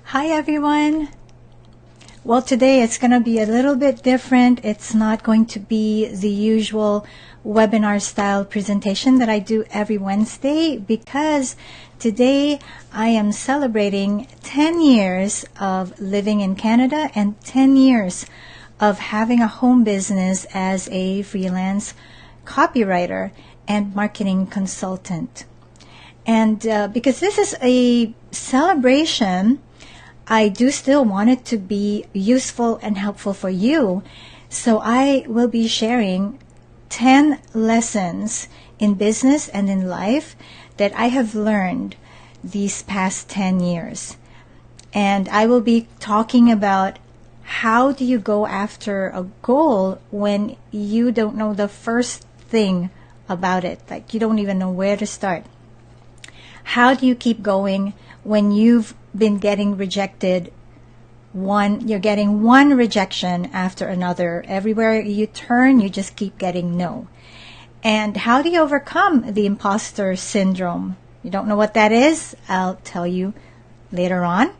Hi everyone. Well, today it's going to be a little bit different. It's not going to be the usual webinar style presentation that I do every Wednesday because today I am celebrating 10 years of living in Canada and 10 years of having a home business as a freelance copywriter and marketing consultant. And because this is a celebration, I do still want it to be useful and helpful for you. So I will be sharing 10 lessons in business and in life that I have learned these past 10 years. And I will be talking about how do you go after a goal when you don't know the first thing about it, like you don't even know where to start. How do you keep going when you've been getting rejected? You're getting one rejection after another. Everywhere you turn, you just keep getting no. And how do you overcome the impostor syndrome? You don't know what that is? I'll tell you later on.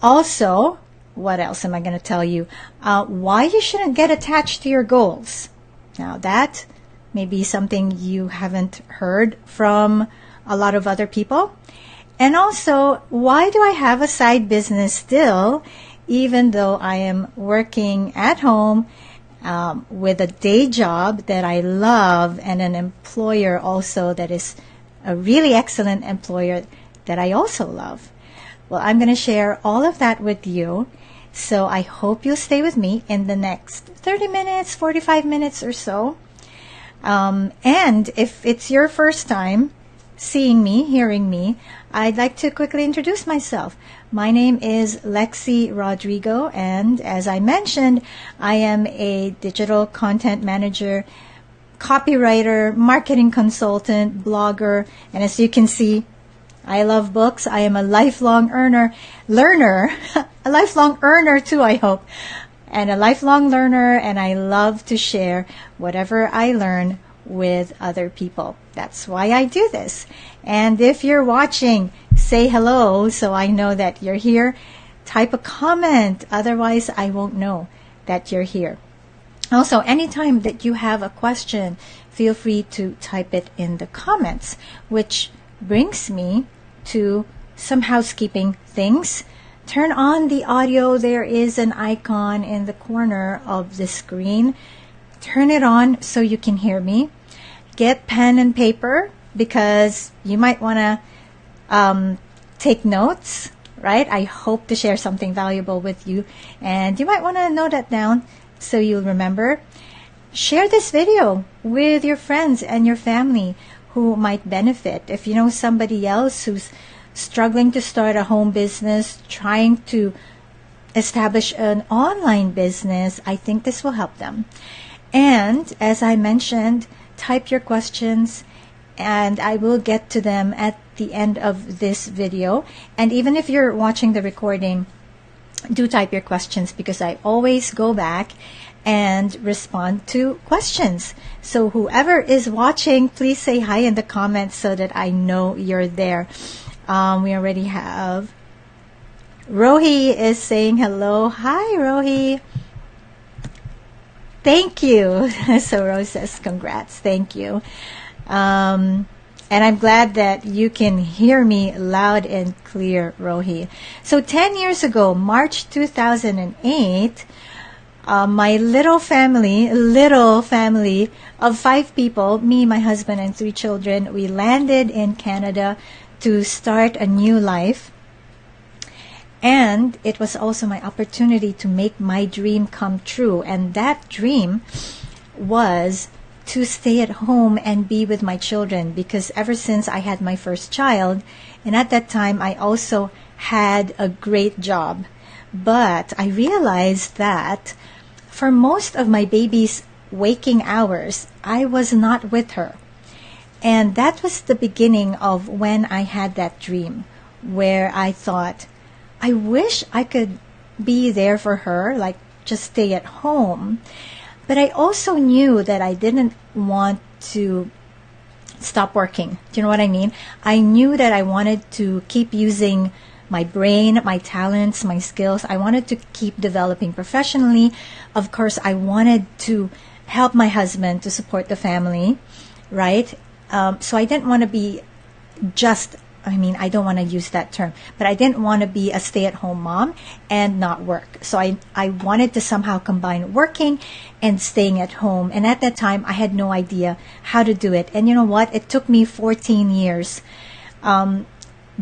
Also, what else am I going to tell you? Why you shouldn't get attached to your goals. Now that may be something you haven't heard from a lot of other people. And also, why do I have a side business still, even though I am working at home with a day job that I love and an employer also that is a really excellent employer that I also love? Well, I'm going to share all of that with you. So I hope you'll stay with me in the next 30 minutes, 45 minutes or so. And if it's your first time seeing me, hearing me, I'd like to quickly introduce myself. My name is Lexi Rodrigo, and as I mentioned, I am a digital content manager, copywriter, marketing consultant, blogger, and as you can see, I love books. I am a lifelong learner, a lifelong earner too, I hope, and a lifelong learner, and I love to share whatever I learn with other people. That's why I do this. And if you're watching, say hello so I know that you're here. Type a comment, otherwise I won't know that you're here. Also, anytime that you have a question, feel free to type it in the comments, which brings me to some housekeeping things. Turn on the audio. There is an icon in the corner of the screen. Turn it on so you can hear me. Get pen and paper because you might want to take notes, right? I hope to share something valuable with you, and you might want to note that down so you'll remember. Share this video with your friends and your family who might benefit. If you know somebody else who's struggling to start a home business, trying to establish an online business, I think this will help them. And as I mentioned, type your questions and I will get to them at the end of this video. And even if you're watching the recording, do type your questions because I always go back and respond to questions. So whoever is watching, please say hi in the comments so that I know you're there. We already have Rohi is saying hello. Hi, Rohi. Thank you. So Rose says congrats. Thank you. And I'm glad that you can hear me loud and clear, Rohi. So 10 years ago, March 2008, my little family of 5 people, me, my husband, and 3 children, we landed in Canada to start a new life. And it was also my opportunity to make my dream come true. And that dream was to stay at home and be with my children, because ever since I had my first child, and at that time I also had a great job, but I realized that for most of my baby's waking hours, I was not with her. And that was the beginning of when I had that dream where I thought, I wish I could be there for her, like just stay at home. But I also knew that I didn't want to stop working. Do you know what I mean? I knew that I wanted to keep using my brain, my talents, my skills. I wanted to keep developing professionally. Of course, I wanted to help my husband to support the family, right? So I didn't want to be just, I don't want to use that term, but I didn't want to be a stay-at-home mom and not work. So I wanted to somehow combine working and staying at home. And at that time, I had no idea how to do it. And you know what? It took me 14 years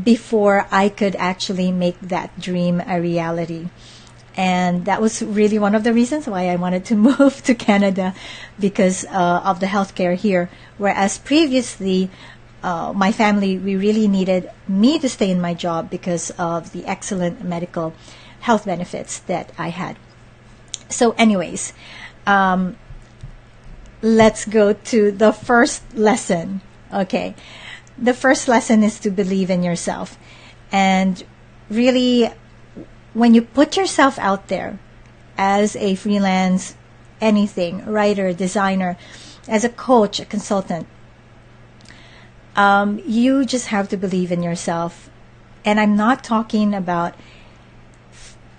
before I could actually make that dream a reality. And that was really one of the reasons why I wanted to move to Canada, because of the healthcare here. Whereas previously, my family, we really needed me to stay in my job because of the excellent medical health benefits that I had. So anyways, let's go to the first lesson. Okay. The first lesson is to believe in yourself. And really, when you put yourself out there as a freelance, anything, writer, designer, as a coach, a consultant, you just have to believe in yourself. And I'm not talking about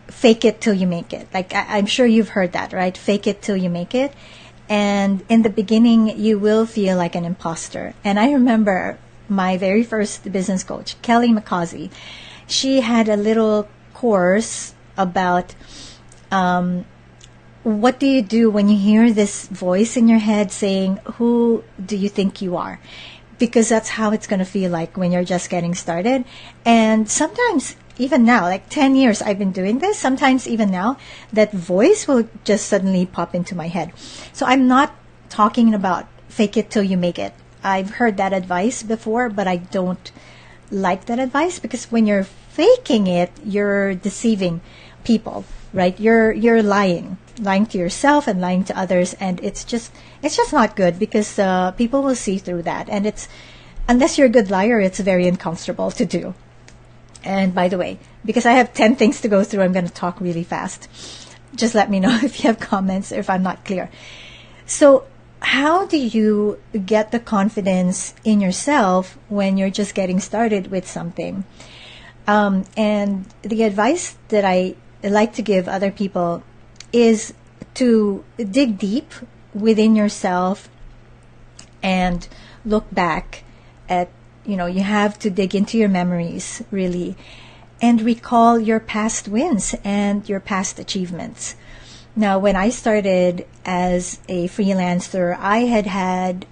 fake it till you make it. Like, I'm sure you've heard that, right? Fake it till you make it. And in the beginning, you will feel like an imposter. And I remember my very first business coach, Kelly McCausey, she had a little course about what do you do when you hear this voice in your head saying, who do you think you are? Because that's how it's going to feel like when you're just getting started. And sometimes, even now, like 10 years I've been doing this, sometimes even now, that voice will just suddenly pop into my head. So I'm not talking about fake it till you make it. I've heard that advice before, but I don't like that advice, because when you're faking it, you're deceiving people, right? You're lying to yourself and lying to others, and it's just not good, because people will see through that. And it's, unless you're a good liar, it's very uncomfortable to do. And by the way, because I have 10 things to go through, I'm going to talk really fast. Just let me know if you have comments or if I'm not clear. So how do you get the confidence in yourself when you're just getting started with something? And the advice that I like to give other people is to dig deep within yourself and look back at, you have to dig into your memories, really, and recall your past wins and your past achievements. Now, when I started as a freelancer, I had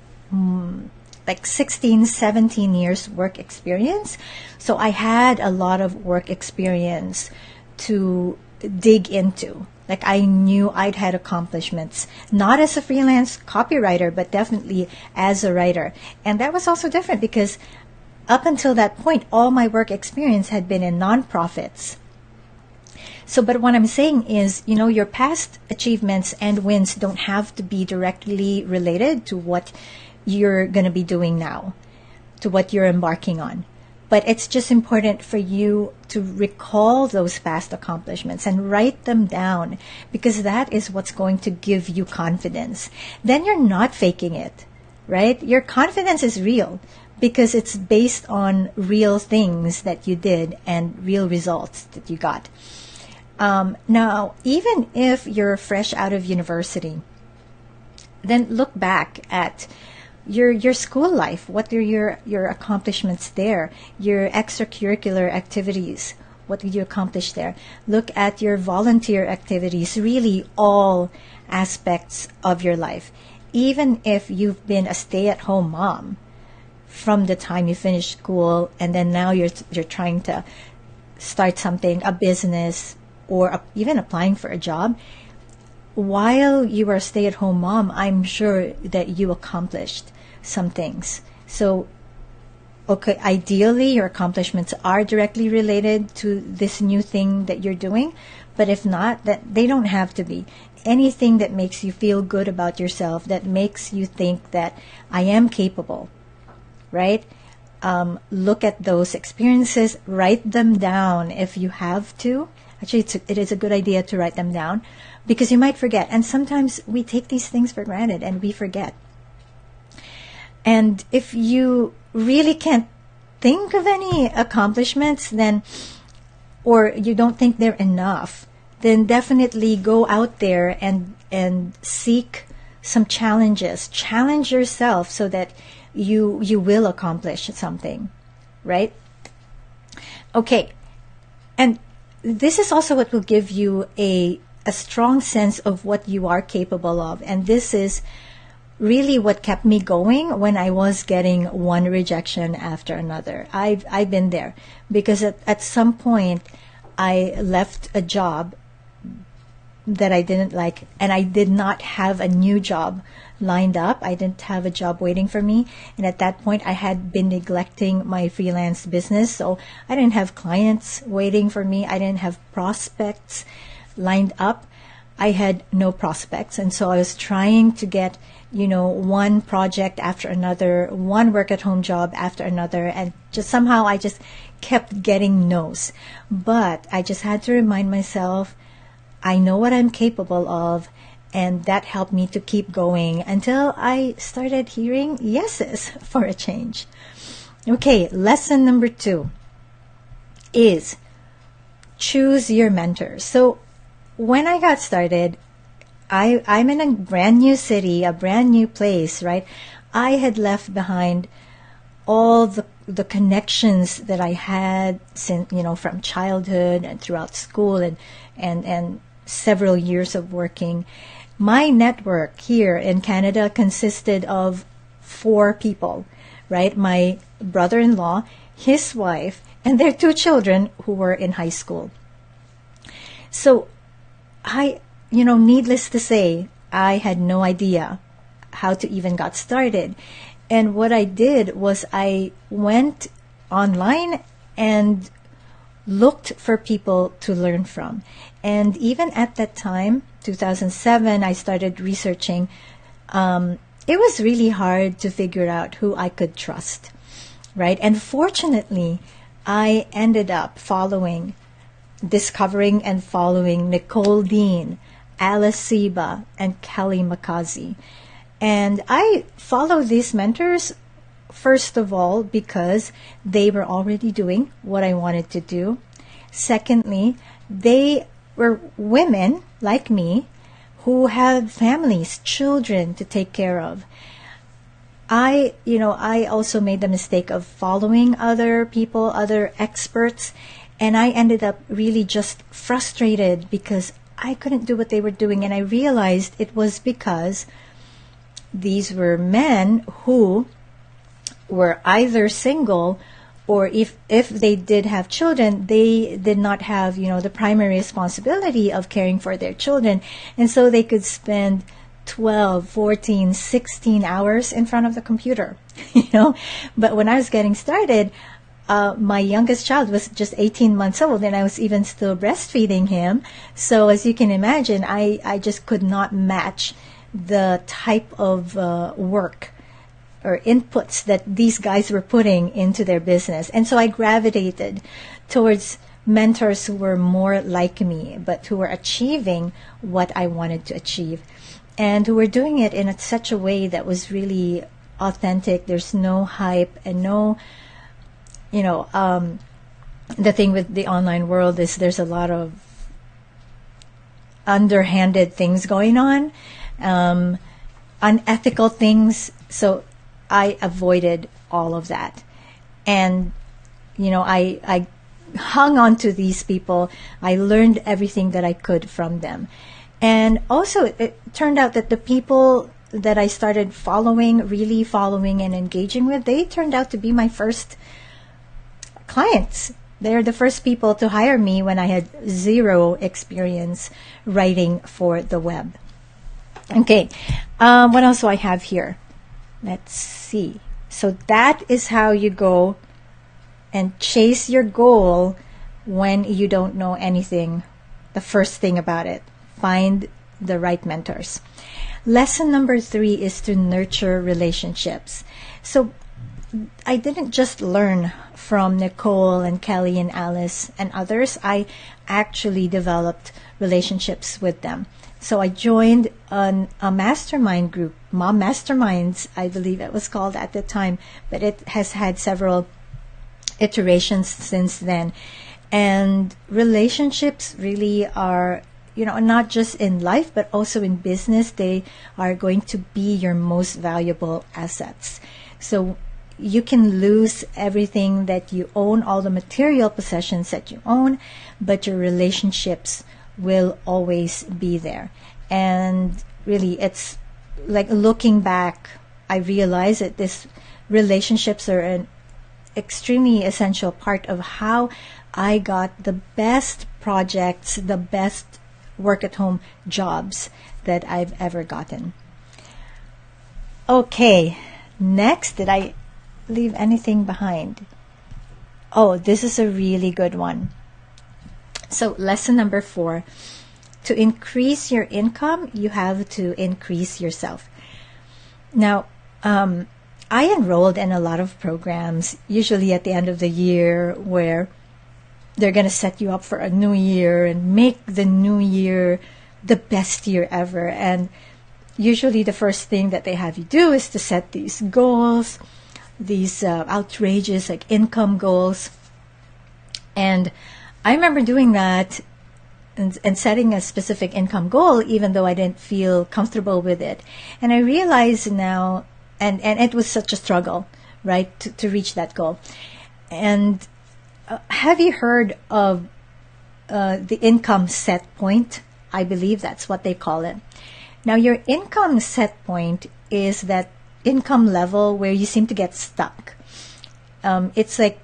like 16, 17 years work experience. So I had a lot of work experience to dig into. Like, I knew I'd had accomplishments, not as a freelance copywriter, but definitely as a writer. And that was also different, because up until that point, all my work experience had been in nonprofits. So, but what I'm saying is, your past achievements and wins don't have to be directly related to what you're going to be doing now, to what you're embarking on. But it's just important for you to recall those past accomplishments and write them down, because that is what's going to give you confidence. Then you're not faking it, right? Your confidence is real, because it's based on real things that you did and real results that you got. Now, even if you're fresh out of university, then look back at your school life. What are your accomplishments there? Your extracurricular activities. What did you accomplish there? Look at your volunteer activities, really all aspects of your life. Even if you've been a stay-at-home mom from the time you finished school, and then now you're trying to start something, a business, or even applying for a job, while you were a stay-at-home mom, I'm sure that you accomplished some things. So, okay, ideally your accomplishments are directly related to this new thing that you're doing, but if not, that they don't have to be. Anything that makes you feel good about yourself, that makes you think that I am capable, right? Look at those experiences, write them down if you have to. Actually, it is a good idea to write them down, because you might forget. And sometimes we take these things for granted and we forget. And if you really can't think of any accomplishments, then or you don't think they're enough, then definitely go out there and seek some challenges. Challenge yourself so that you will accomplish something, right? Okay. And this is also what will give you a strong sense of what you are capable of. And this is really what kept me going when I was getting one rejection after another. I've been there because at some point I left a job that I didn't like, and I did not have a new job lined up. I didn't have a job waiting for me. And at that point, I had been neglecting my freelance business. So I didn't have clients waiting for me. I didn't have prospects lined up. I had no prospects. And so I was trying to get, one project after another, one work at home job after another. And just somehow I just kept getting no's. But I just had to remind myself, I know what I'm capable of, and that helped me to keep going until I started hearing yeses for a change. Okay, lesson number 2 is choose your mentors. So when I got started, I'm in a brand new city, a brand new place, right? I had left behind all the connections that I had since, from childhood and throughout school and several years of working. My network here in Canada consisted of 4 people, right? My brother-in-law, his wife, and their 2 children who were in high school. So needless to say, I had no idea how to even got started. And what I did was I went online and looked for people to learn from. And even at that time, 2007, I started researching. It was really hard to figure out who I could trust, right? And fortunately, I ended up discovering and following Nicole Dean, Alice Seba, and Kelly Makazi. And I follow these mentors, first of all, because they were already doing what I wanted to do. Secondly, they were women like me who had families, children to take care of. I also made the mistake of following other people, other experts, and I ended up really just frustrated because I couldn't do what they were doing. And I realized it was because these were men who were either single, or if they did have children, they did not have, the primary responsibility of caring for their children. And so they could spend 12, 14, 16 hours in front of the computer, But when I was getting started, my youngest child was just 18 months old, and I was even still breastfeeding him. So as you can imagine, I just could not match the type of work or inputs that these guys were putting into their business. And so I gravitated towards mentors who were more like me, but who were achieving what I wanted to achieve, and who were doing it in such a way that was really authentic. There's no hype and no, the thing with the online world is there's a lot of underhanded things going on, unethical things. So I avoided all of that. And, I hung on to these people. I learned everything that I could from them. And also it turned out that the people that I started really following and engaging with, they turned out to be my first clients. They're the first people to hire me when I had 0 experience writing for the web. Okay, what else do I have here? Let's see. So that is how you go and chase your goal when you don't know anything, the first thing about it. Find the right mentors. Lesson number 3 is to nurture relationships. So I didn't just learn from Nicole and Kelly and Alice and others. I actually developed relationships with them. So I joined a mastermind group, Mom Masterminds, I believe it was called at the time, but it has had several iterations since then. And relationships really are, not just in life, but also in business, they are going to be your most valuable assets. So you can lose everything that you own, all the material possessions that you own, but your relationships will always be there. And really, it's like looking back, I realize that this relationships are an extremely essential part of how I got the best projects, the best work at home jobs that I've ever gotten. Okay, next, did I leave anything behind? Oh, this is a really good one. So, lesson number 4, to increase your income, you have to increase yourself. Now, I enrolled in a lot of programs, usually at the end of the year, where they're going to set you up for a new year and make the new year the best year ever. And usually the first thing that they have you do is to set these goals, these outrageous like income goals. And I remember doing that and setting a specific income goal, even though I didn't feel comfortable with it. And I realize now, and it was such a struggle, right, to reach that goal. And have you heard of the income set point? I believe that's what they call it. Now, your income set point is that income level where you seem to get stuck. It's like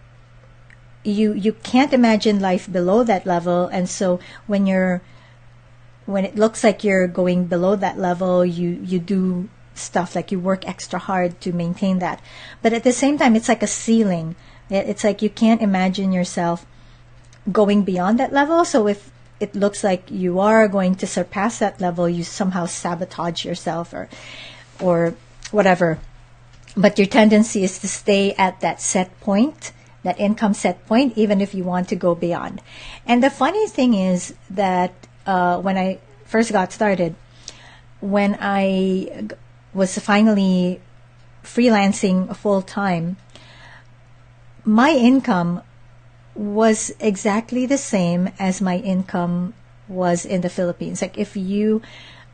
you can't imagine life below that level, and so when it looks like you're going below that level, you do stuff like you work extra hard to maintain that. But at the same time, it's like a ceiling. It's like you can't imagine yourself going beyond that level. So if it looks like you are going to surpass that level, you somehow sabotage yourself or whatever. But your tendency is to stay at that set point, that income set point, even if you want to go beyond. And the funny thing is that when I first got started, when I was finally freelancing full time, my income was exactly the same as my income was in the Philippines. Like if you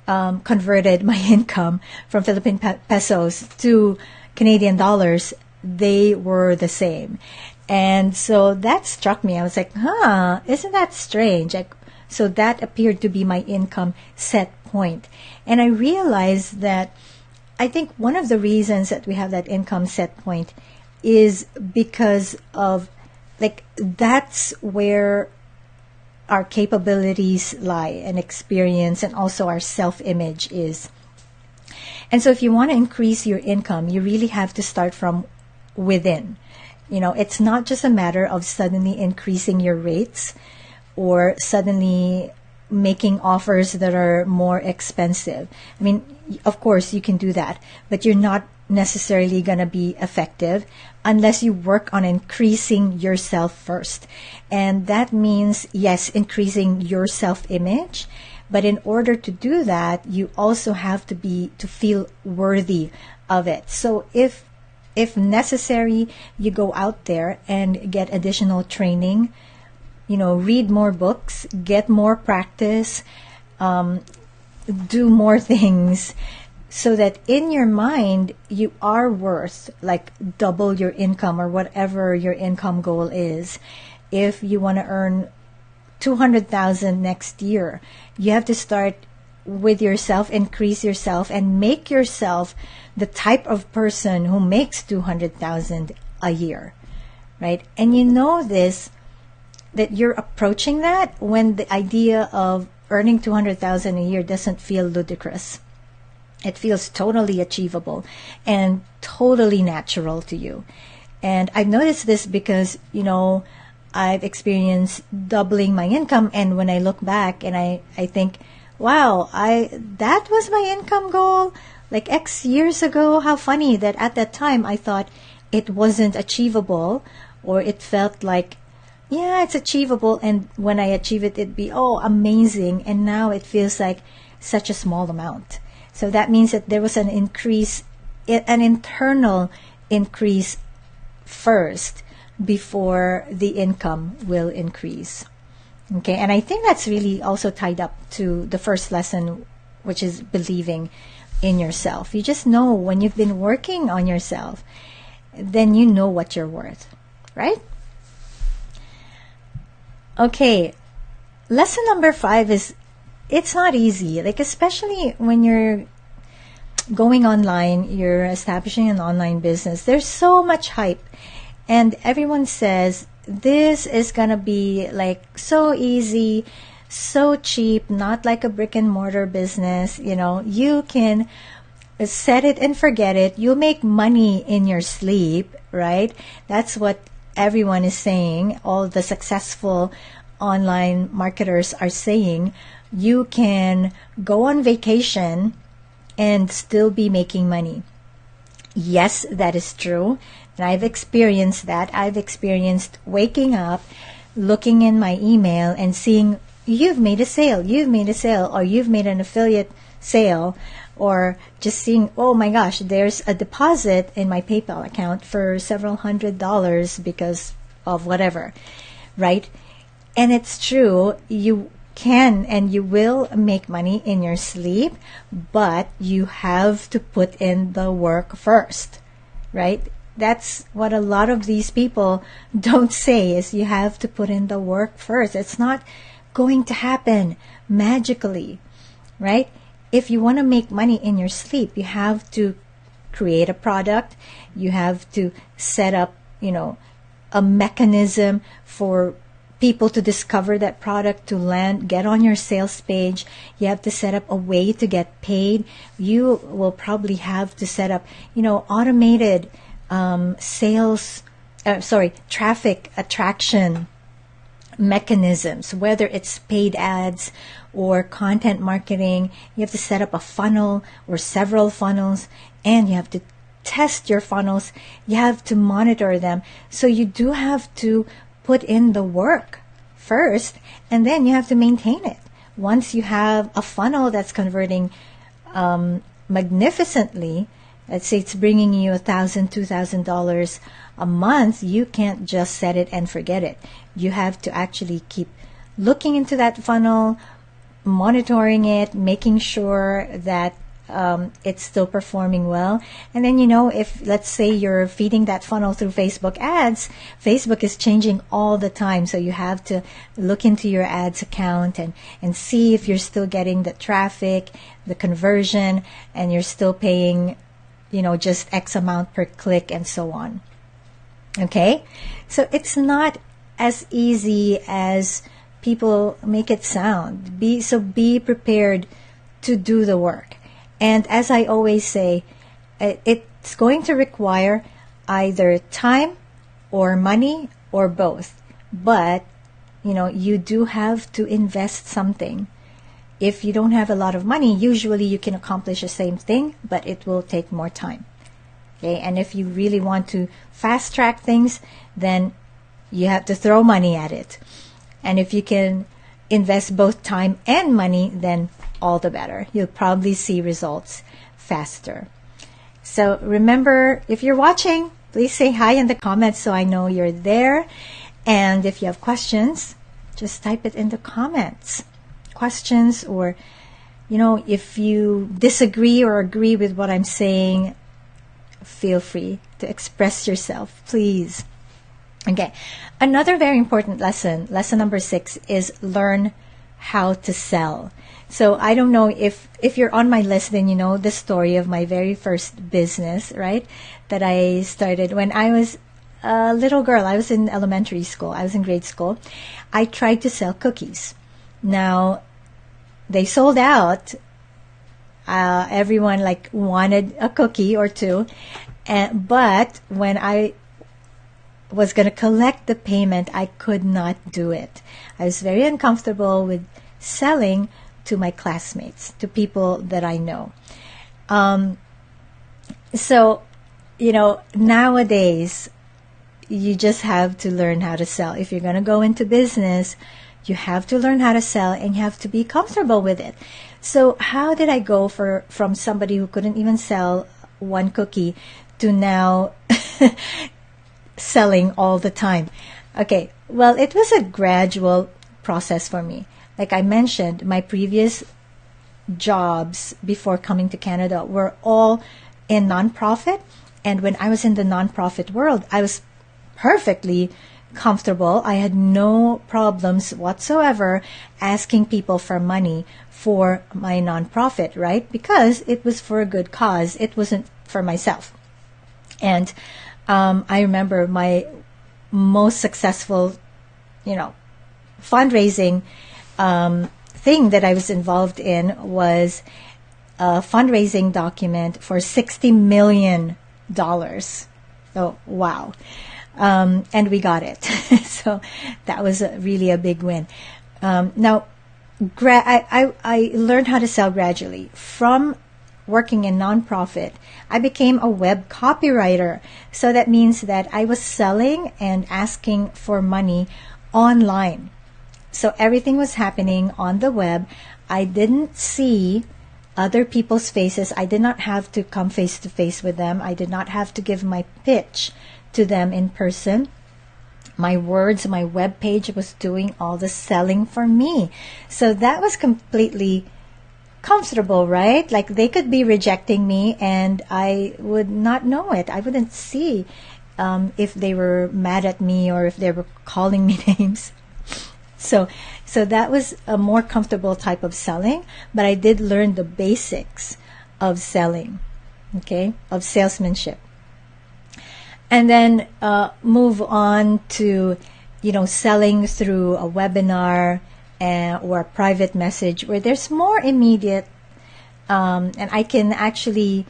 converted my income from Philippine pesos to Canadian dollars, they were the same. And so that struck me. I was like, isn't that strange? So that appeared to be my income set point. And I realized that I think one of the reasons that we have that income set point is because of that's where our capabilities lie and experience, and also our self-image is. And so if you want to increase your income, you really have to start from within. It's not just a matter of suddenly increasing your rates or suddenly making offers that are more expensive. I mean, of course you can do that, but you're not necessarily going to be effective unless you work on increasing yourself first. And that means, yes, increasing your self-image, but in order to do that, you also have to feel worthy of it. So if necessary, you go out there and get additional training, read more books, get more practice, do more things, so that in your mind, you are worth like double your income or whatever your income goal is. If you want to earn 200,000 next year, you have to start with yourself, increase yourself, and make yourself the type of person who makes 200,000 a year, right? And that you're approaching that when the idea of earning 200,000 a year doesn't feel ludicrous. It feels totally achievable and totally natural to you. And I've noticed this because, I've experienced doubling my income, and when I look back and I think, wow, that was my income goal like X years ago. How funny that at that time I thought it wasn't achievable, or it felt like, yeah, it's achievable, and when I achieve it, it'd be, amazing. And now it feels like such a small amount. So that means that there was an increase, an internal increase first, before the income will increase. Okay, and I think that's really also tied up to the first lesson, which is believing in yourself. You just know when you've been working on yourself, then you know what you're worth, right? Okay, lesson number 5 is it's not easy, like especially when you're going online, you're establishing an online business. There's so much hype, and everyone says this is gonna be like so easy, so cheap, not like a brick and mortar business. You know, you can set it and forget it. You'll make money in your sleep, right? That's what everyone is saying. All the successful online marketers are saying you can go on vacation and still be making money. Yes, that is true. And I've experienced that. I've experienced waking up, looking in my email and seeing you've made a sale, or you've made an affiliate sale, or just seeing, oh my gosh, there's a deposit in my PayPal account for several $100s because of whatever, right? And it's true, you can and you will make money in your sleep, but you have to put in the work first, right? That's what a lot of these people don't say, is you have to put in the work first. It's not going to happen magically, right? If you want to make money in your sleep, you have to create a product. You have to set up, a mechanism for people to discover that product, to land, get on your sales page. You have to set up a way to get paid. You will probably have to set up, automated traffic attraction mechanisms, whether it's paid ads or content marketing. You have to set up a funnel or several funnels, and you have to test your funnels. You have to monitor them. So you do have to put in the work first, and then you have to maintain it. Once you have a funnel that's converting magnificently, let's say it's bringing you $1,000, $2,000 a month, you can't just set it and forget it. You have to actually keep looking into that funnel, monitoring it, making sure that it's still performing well. And then, if let's say you're feeding that funnel through Facebook ads, Facebook is changing all the time. So you have to look into your ads account and see if you're still getting the traffic, the conversion, and you're still paying, just X amount per click and so on. Okay? So it's not as easy as people make it sound. Be prepared to do the work. And as I always say, it's going to require either time or money or both. But, you do have to invest something. If you don't have a lot of money, usually you can accomplish the same thing, but it will take more time. Okay? And if you really want to fast track things, then you have to throw money at it. And if you can invest both time and money, then all the better. You'll probably see results faster. So remember, if you're watching, please say hi in the comments so I know you're there. And if you have questions, just type it in the comments. Questions, or, if you disagree or agree with what I'm saying, feel free to express yourself, please. Okay. Another very important lesson number 6, is learn how to sell. So I don't know if you're on my list, then you know the story of my very first business, right? That I started when I was a little girl. I was in elementary school. I was in grade school. I tried to sell cookies. Now, they sold out. Everyone wanted a cookie or two. But when I was going to collect the payment, I could not do it. I was very uncomfortable with selling to my classmates, to people that I know. So, nowadays, you just have to learn how to sell. If you're going to go into business, you have to learn how to sell, and you have to be comfortable with it. So how did I go from somebody who couldn't even sell one cookie to now selling all the time. Okay, well, it was a gradual process for me. Like I mentioned, my previous jobs before coming to Canada were all in nonprofit. And when I was in the nonprofit world, I was perfectly comfortable. I had no problems whatsoever asking people for money for my nonprofit, right? Because it was for a good cause. It wasn't for myself. And I remember my most successful, fundraising thing that I was involved in was a fundraising document for $60 million. So, wow. And we got it. So that was really a big win. Now, I learned how to sell gradually. From working in nonprofit, I became a web copywriter. So that means that I was selling and asking for money online. So everything was happening on the web. I didn't see other people's faces. I did not have to come face to face with them. I did not have to give my pitch to them in person. My words, my web page was doing all the selling for me. So that was completely comfortable, right? Like they could be rejecting me and I would not know it. I wouldn't see if they were mad at me or if they were calling me names. So that was a more comfortable type of selling, but I did learn the basics of selling, okay, of salesmanship. And then move on to, selling through a webinar or a private message where there's more immediate, and I can actually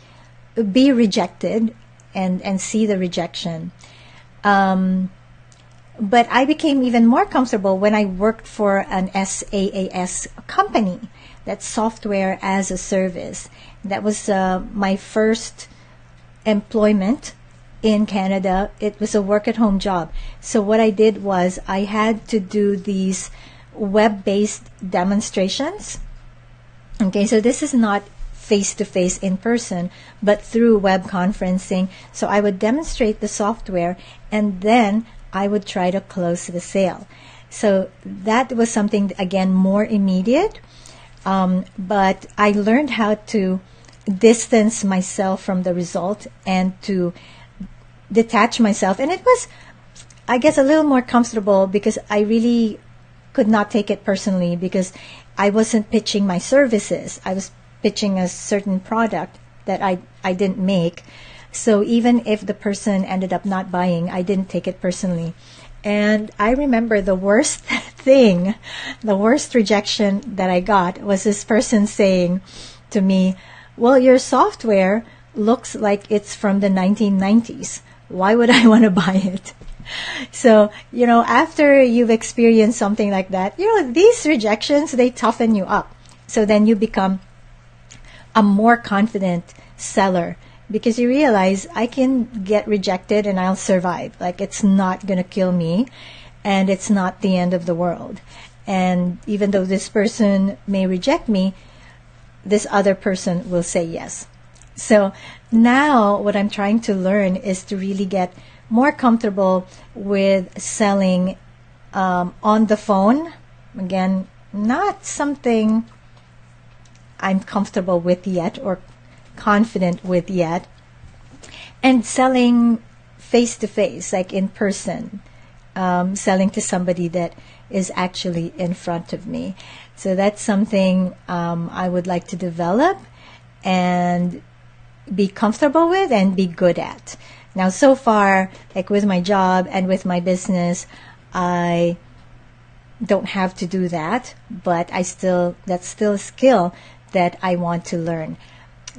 be rejected and see the rejection. But I became even more comfortable when I worked for an SaaS company, that's software as a service. That was my first employment in Canada. It was a work-at-home job. So what I did was I had to do these web-based demonstrations. Okay, so this is not face-to-face in person, but through web conferencing. So I would demonstrate the software and then I would try to close the sale. So that was something, again, more immediate. But I learned how to distance myself from the result and to detach myself. And it was, I guess, a little more comfortable because I really could not take it personally because I wasn't pitching my services. I was pitching a certain product that I didn't make. So even if the person ended up not buying, I didn't take it personally. And I remember the worst thing, the worst rejection that I got was this person saying to me, well, your software looks like it's from the 1990s. Why would I want to buy it? So, after you've experienced something like that, these rejections, they toughen you up. So then you become a more confident seller because you realize I can get rejected and I'll survive. Like it's not going to kill me and it's not the end of the world. And even though this person may reject me, this other person will say yes. So now what I'm trying to learn is to really get more comfortable with selling on the phone. Again, not something I'm comfortable with yet or confident with yet. And selling face to face, like in person, selling to somebody that is actually in front of me. So that's something I would like to develop and be comfortable with and be good at. Now, so far, like with my job and with my business, I don't have to do that, but that's still a skill that I want to learn.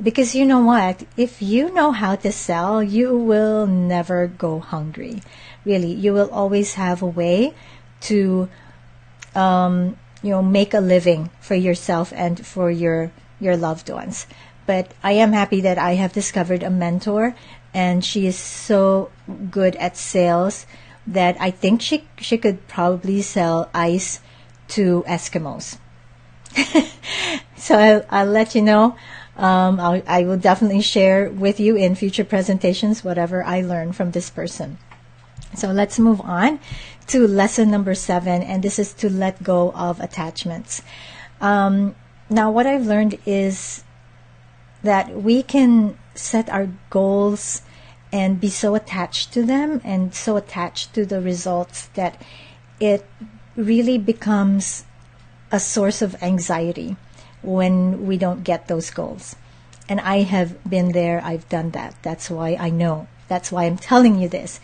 Because you know what? If you know how to sell, you will never go hungry. Really, you will always have a way to, make a living for yourself and for your loved ones. But I am happy that I have discovered a mentor, and she is so good at sales that I think she could probably sell ice to Eskimos. So I'll let you know. I will definitely share with you in future presentations whatever I learn from this person. So let's move on to lesson number 7, and this is to let go of attachments. Now, what I've learned is that we can set our goals and be so attached to them and so attached to the results that it really becomes a source of anxiety when we don't get those goals. And I have been there, I've done that. That's why I know. That's why I'm telling you this.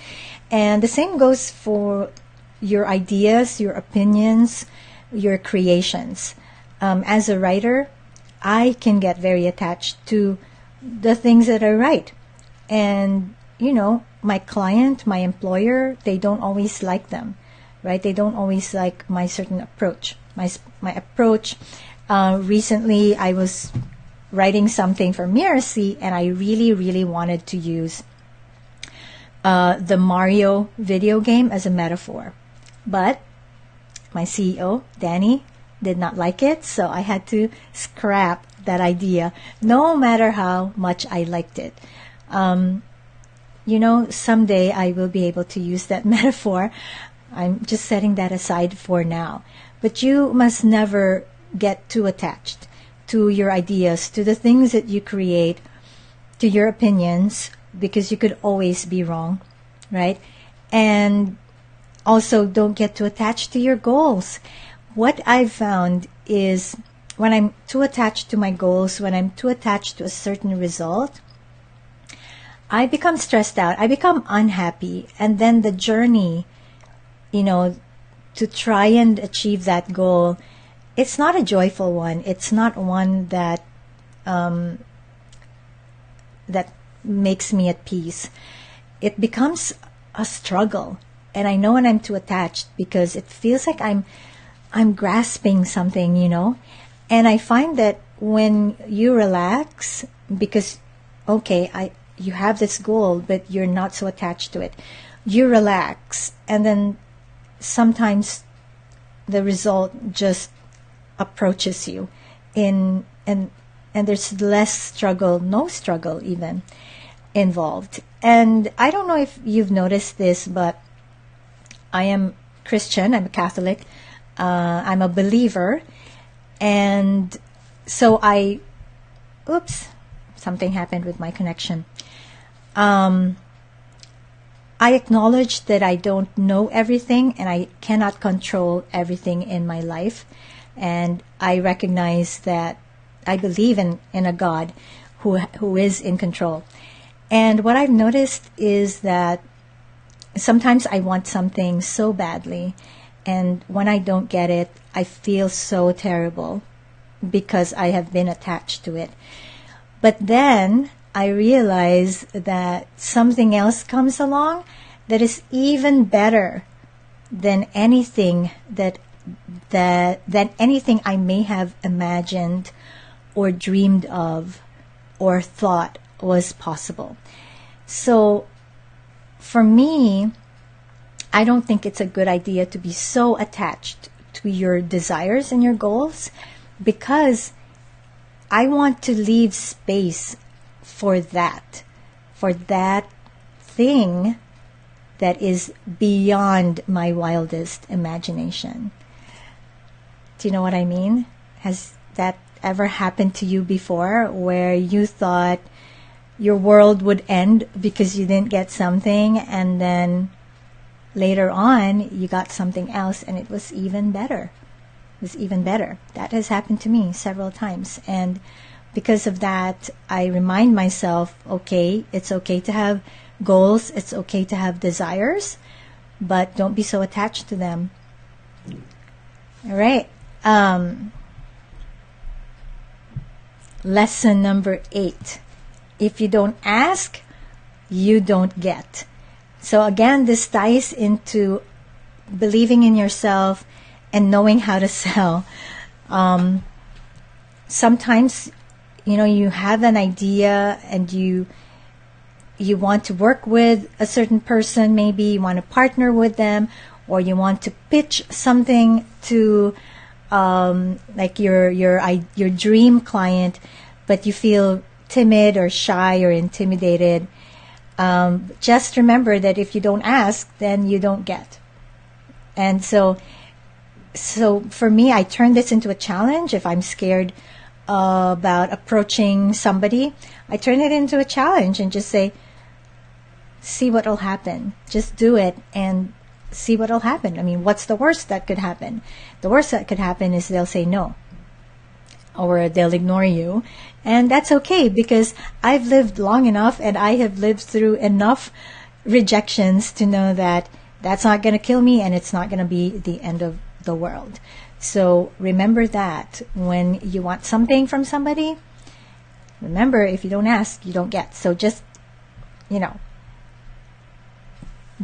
And the same goes for your ideas, your opinions, your creations. As a writer, I can get very attached to the things that I write. And, you know, my client, my employer, they don't always like them, right? They don't always like my certain approach. My approach, recently I was writing something for Miracy, and I really, really wanted to use the Mario video game as a metaphor. But my CEO, Danny, did not like it, so I had to scrap that idea, no matter how much I liked it. You know, someday I will be able to use that metaphor. I'm just setting that aside for now. But you must never get too attached to your ideas, to the things that you create, to your opinions, because you could always be wrong, right? And also, don't get too attached to your goals. What I've found is when I'm too attached to my goals, when I'm too attached to a certain result, I become stressed out. I become unhappy. And then the journey, you know, to try and achieve that goal, it's not a joyful one. It's not one that that makes me at peace. It becomes a struggle. And I know when I'm too attached because it feels like I'm grasping something, you know. And I find that when you relax, because, okay, you have this goal, but you're not so attached to it. You relax, and then sometimes the result just approaches you and there's less struggle, no struggle even involved. And I don't know if you've noticed this, but I am Christian, I'm a Catholic, I'm a believer, and so something happened with my connection. I acknowledge that I don't know everything and I cannot control everything in my life. And I recognize that I believe in a God who is in control. And what I've noticed is that sometimes I want something so badly, and when I don't get it, I feel so terrible because I have been attached to it. But then I realize that something else comes along that is even better than anything than anything I may have imagined or dreamed of or thought was possible. So for me, I don't think it's a good idea to be so attached to your desires and your goals, because I want to leave space for that thing that is beyond my wildest imagination. Do you know what I mean? Has that ever happened to you before, where you thought your world would end because you didn't get something, and then later on you got something else and it was even better? It was even better. That has happened to me several times, and because of that, I remind myself, okay, it's okay to have goals, it's okay to have desires, but don't be so attached to them. All right. Lesson number 8. If you don't ask, you don't get. So again, this ties into believing in yourself and knowing how to sell. Sometimes, you have an idea and you want to work with a certain person, maybe you want to partner with them, or you want to pitch something to like your dream client, but you feel timid or shy or intimidated. Just remember that if you don't ask, then you don't get. And so for me, I turn this into a challenge. If I'm scared about approaching somebody, I turn it into a challenge and just say, see what will happen. Just do it and see what will happen. I mean, what's the worst that could happen? The worst that could happen is they'll say no, or they'll ignore you. And that's okay, because I've lived long enough and I have lived through enough rejections to know that that's not going to kill me and it's not going to be the end of the world. So remember that when you want something from somebody, remember, if you don't ask, you don't get. So just,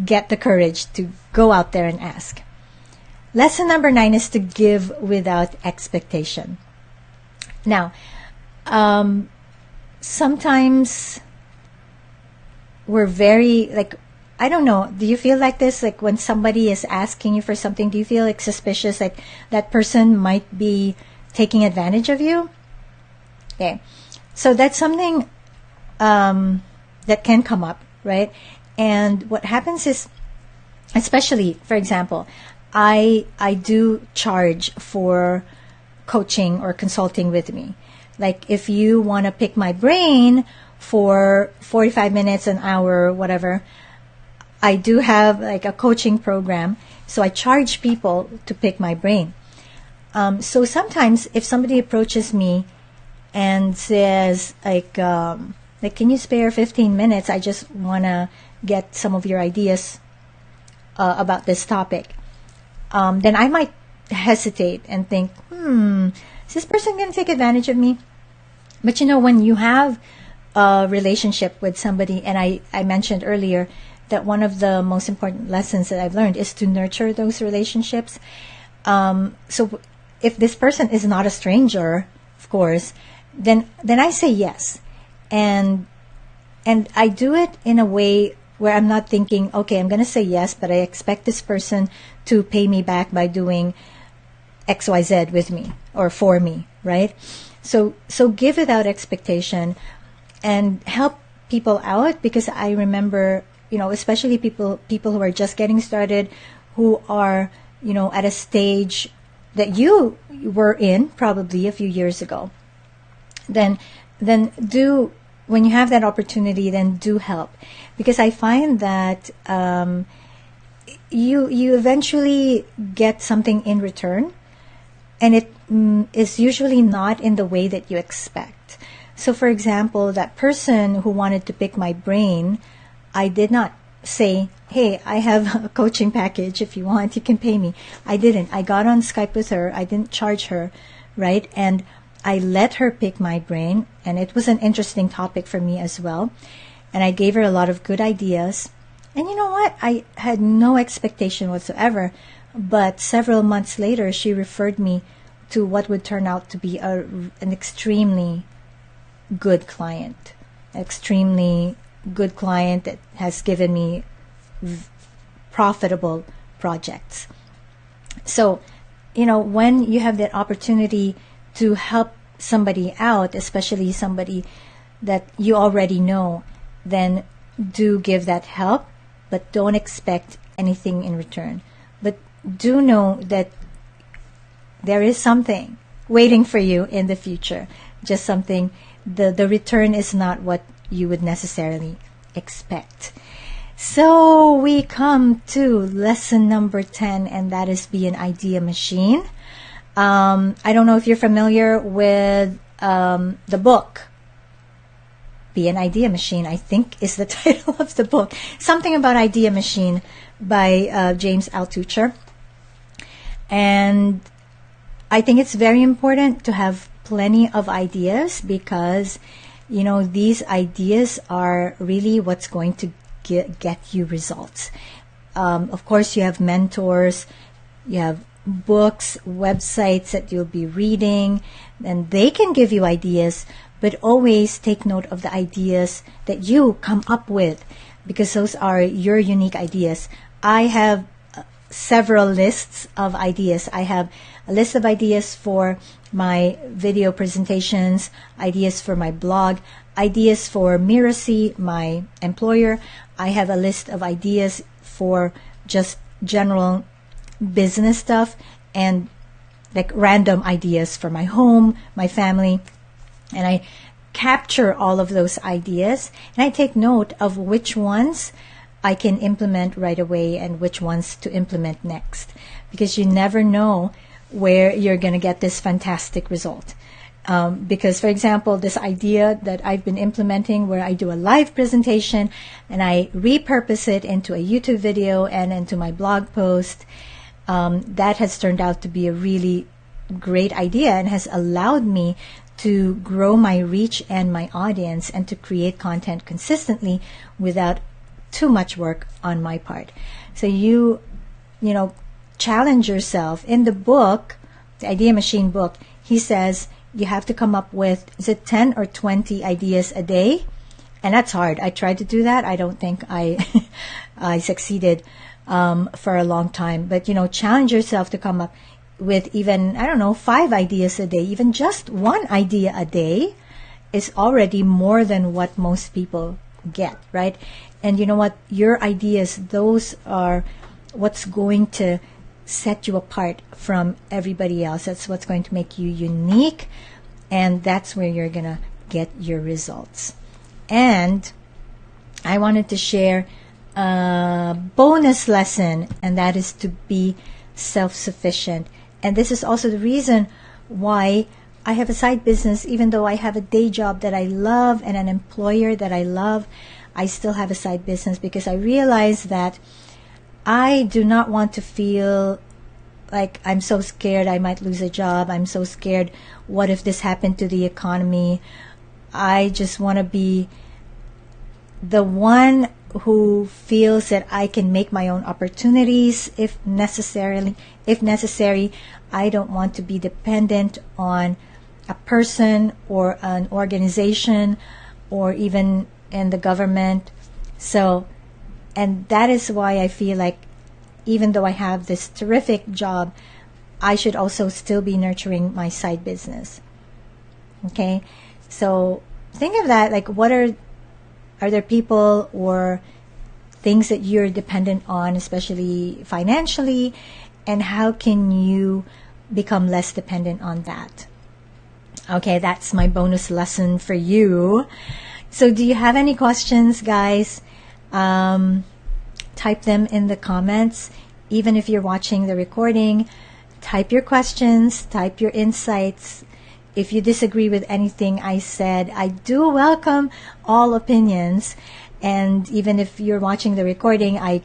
get the courage to go out there and ask. Lesson number 9 is to give without expectation. Now, sometimes we're very, I don't know, do you feel like this? Like when somebody is asking you for something, do you feel like suspicious, like that person might be taking advantage of you? Okay. So that's something that can come up, right? And what happens is, especially, for example, I do charge for coaching or consulting with me. Like if you want to pick my brain for 45 minutes, an hour, whatever, I do have like a coaching program. So I charge people to pick my brain. So sometimes if somebody approaches me and says can you spare 15 minutes? I just want to get some of your ideas about this topic. Then I might hesitate and think, is this person going to take advantage of me? But when you have a relationship with somebody, and I mentioned earlier that one of the most important lessons that I've learned is to nurture those relationships. So if this person is not a stranger, of course, then I say yes. And I do it in a way where I'm not thinking, okay, I'm going to say yes, but I expect this person to pay me back by doing XYZ with me or for me, right? So give without expectation and help people out, because I remember, especially people who are just getting started, who are, at a stage that you were in probably a few years ago. Then do, when you have that opportunity, then do help, because I find that you eventually get something in return, and it is usually not in the way that you expect. So for example, that person who wanted to pick my brain, I did not say, hey, I have a coaching package. If you want, you can pay me. I didn't. I got on Skype with her. I didn't charge her, right? And I let her pick my brain, and it was an interesting topic for me as well. And I gave her a lot of good ideas. And you know what? I had no expectation whatsoever. But several months later, she referred me to what would turn out to be an extremely good client. Extremely good client that has given me profitable projects. So, when you have that opportunity to help somebody out, especially somebody that you already know, then do give that help, but don't expect anything in return. But do know that there is something waiting for you in the future. Just something, the return is not what you would necessarily expect. So we come to lesson number 10, and that is be an idea machine. I don't know if you're familiar with the book, Be an Idea Machine, I think is the title of the book. Something about Idea Machine by James Altucher. And I think it's very important to have plenty of ideas, because, these ideas are really what's going to get you results. Of course, you have mentors, you have books, websites that you'll be reading, and they can give you ideas, but always take note of the ideas that you come up with, because those are your unique ideas. I have several lists of ideas. I have a list of ideas for my video presentations, ideas for my blog, ideas for Miracy, my employer. I have a list of ideas for just general business stuff, and like random ideas for my home, my family. And I capture all of those ideas, and I take note of which ones I can implement right away and which ones to implement next, because you never know where you're going to get this fantastic result. Because, for example, this idea that I've been implementing where I do a live presentation and I repurpose it into a YouTube video and into my blog post, that has turned out to be a really great idea and has allowed me to grow my reach and my audience and to create content consistently without too much work on my part. So you know, challenge yourself. In the book, the Idea Machine book, he says you have to come up with, is it 10 or 20 ideas a day? And that's hard. I tried to do that. I don't think I I succeeded for a long time. But, you know, challenge yourself to come up with even, I don't know, 5 ideas a day. Even just 1 idea a day is already more than what most people get, right? And you know what? Your ideas, those are what's going to set you apart from everybody else. That's what's going to make you unique, and that's where you're going to get your results. And I wanted to share a bonus lesson, and that is to be self-sufficient. And this is also the reason why I have a side business. Even though I have a day job that I love and an employer that I love, I still have a side business, because I realize that I do not want to feel like I'm so scared I might lose a job. I'm so scared. What if this happened to the economy? I just want to be the one who feels that I can make my own opportunities if necessary. I don't want to be dependent on a person or an organization or even in the government. So, and that is why I feel like even though I have this terrific job, I should also still be nurturing my side business. Okay? So think of that, like what are there people or things that you're dependent on, especially financially, and how can you become less dependent on that? Okay, that's my bonus lesson for you. So do you have any questions, guys? Type them in the comments. Even if you're watching the recording, type your questions, type your insights. If you disagree with anything I said, I do welcome all opinions. And even if you're watching the recording, I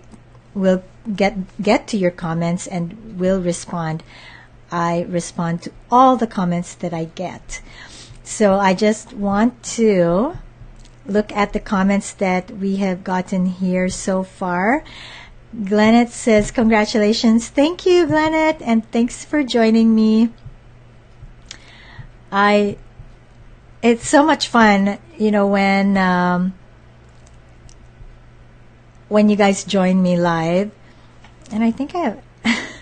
will get to your comments and will respond. I respond to all the comments that I get. So I just want to look at the comments that we have gotten here so far. Glennet says, congratulations. Thank you, Glennet, and thanks for joining me. It's so much fun, you know, when you guys join me live. And I think I have,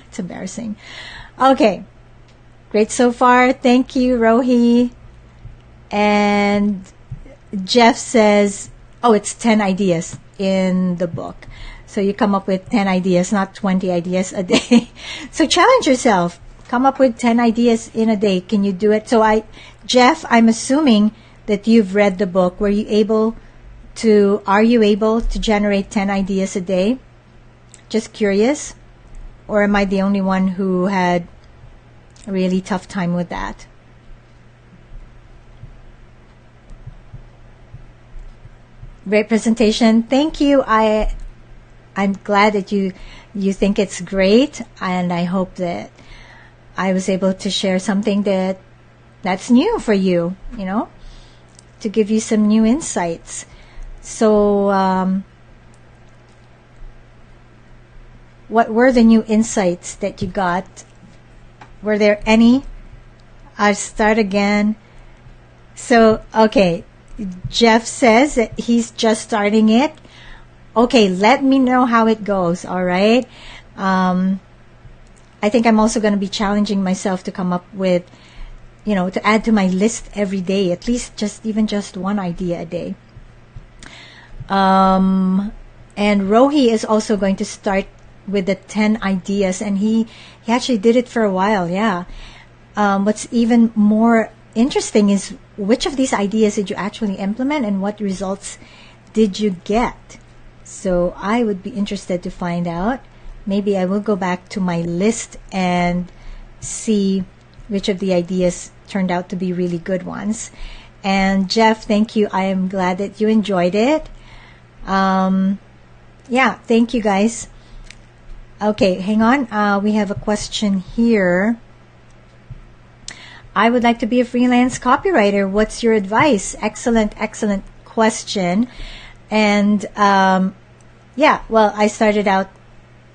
it's embarrassing. Okay, great so far. Thank you, Rohi. And Jeff says, oh, it's 10 ideas in the book. So you come up with 10 ideas, not 20 ideas a day. So challenge yourself. Come up with 10 ideas in a day. Can you do it? So Jeff, I'm assuming that you've read the book. Are you able to generate 10 ideas a day? Just curious. Or am I the only one who had a really tough time with that? Great presentation. Thank you. I'm glad that you think it's great, and I hope that I was able to share something that's new for you, you know, to give you some new insights. So, what were the new insights that you got? Were there any? I'll start again. So, okay. Jeff says that he's just starting it. Okay, let me know how it goes, all right? I think I'm also going to be challenging myself to come up with, to add to my list every day, at least just one idea a day. And Rohi is also going to start with the 10 ideas, and he actually did it for a while. Yeah. What's even more interesting is which of these ideas did you actually implement and what results did you get? So I would be interested to find out. Maybe I will go back to my list and see which of the ideas turned out to be really good ones. And Jeff, thank you. I am glad that you enjoyed it. Yeah, thank you guys. Okay, hang on. We have a question here. I would like to be a freelance copywriter. What's your advice? Excellent question. And yeah, well, I started out,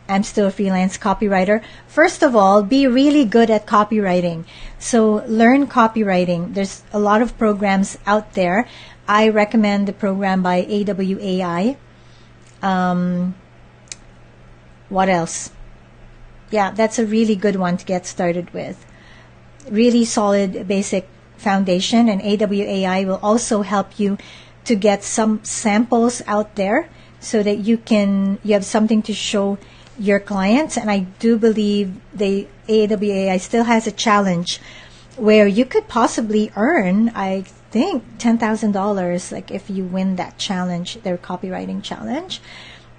I'm still a freelance copywriter. First of all, be really good at copywriting. So learn copywriting. There's a lot of programs out there. I recommend the program by AWAI. What else? Yeah, that's a really good one to get started with. Really solid basic foundation, and AWAI will also help you to get some samples out there so that you have something to show your clients. And I do believe the AWAI still has a challenge where you could possibly earn, I think, $10,000 like if you win that challenge, their copywriting challenge.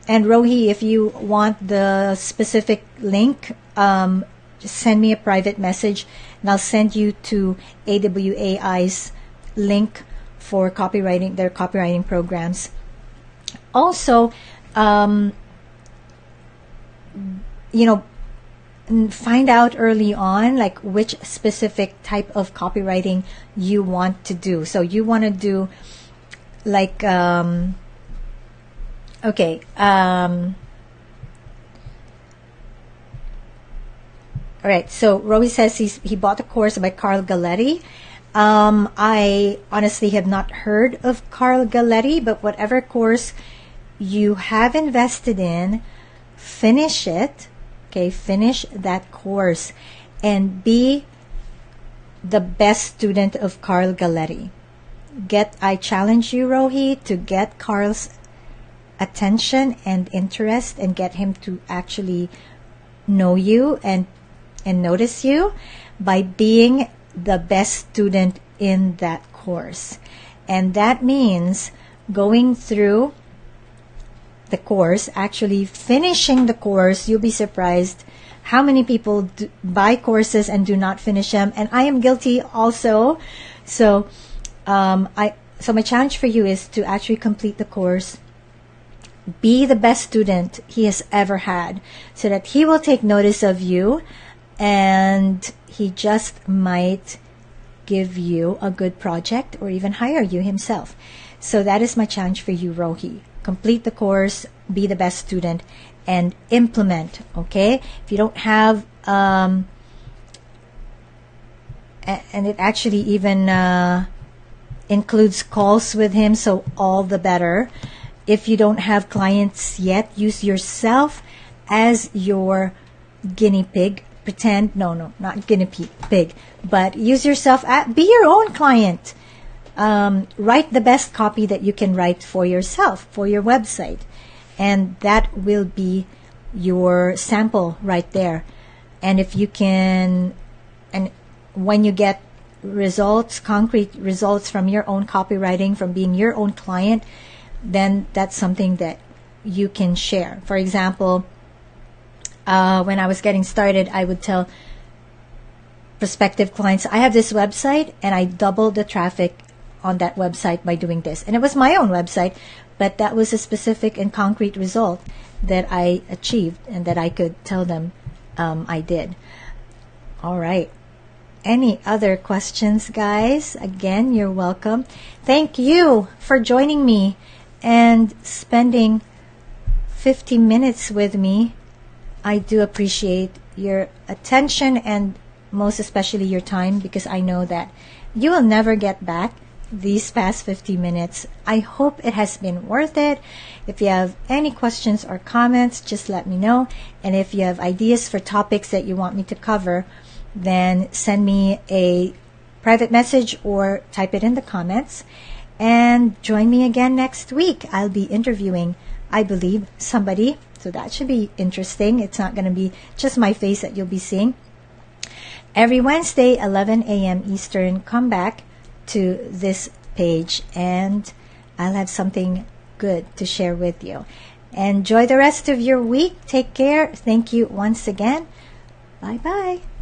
And Rohi, if you want the specific link, just send me a private message and I'll send you to AWAI's link for copywriting, their copywriting programs. Also, find out early on like which specific type of copywriting you want to do. So you want to do like okay, all right, so Rohi says he bought a course by Carl Galletti. I honestly have not heard of Carl Galletti, but whatever course you have invested in, finish it. Okay, finish that course and be the best student of Carl Galletti. I challenge you, Rohi, to get Carl's attention and interest and get him to actually know you and notice you by being the best student in that course. And that means going through the course, actually finishing the course. You'll be surprised how many people buy courses and do not finish them. And I am guilty also. So my challenge for you is to actually complete the course. Be the best student he has ever had so that he will take notice of you and he just might give you a good project or even hire you himself. So that is my challenge for you, Rohi. Complete the course, be the best student, and implement, okay? If you don't have, and it actually even includes calls with him, so all the better. If you don't have clients yet, use yourself as your guinea pig. Pretend, no, not guinea pig, but use yourself, be your own client. Write the best copy that you can write for yourself, for your website. And that will be your sample right there. And if you can, and when you get results, concrete results from your own copywriting, from being your own client, then that's something that you can share. For example, when I was getting started, I would tell prospective clients, I have this website and I doubled the traffic on that website by doing this. And it was my own website, but that was a specific and concrete result that I achieved and that I could tell them I did. All right. Any other questions, guys? Again, you're welcome. Thank you for joining me and spending 50 minutes with me. I do appreciate your attention and most especially your time, because I know that you will never get back these past 50 minutes. I hope it has been worth it. If you have any questions or comments, just let me know. And if you have ideas for topics that you want me to cover, then send me a private message or type it in the comments. And join me again next week. I'll be interviewing, I believe, somebody. So that should be interesting. It's not going to be just my face that you'll be seeing. Every Wednesday, 11 a.m. Eastern, come back to this page and I'll have something good to share with you. Enjoy the rest of your week. Take care. Thank you once again. Bye-bye.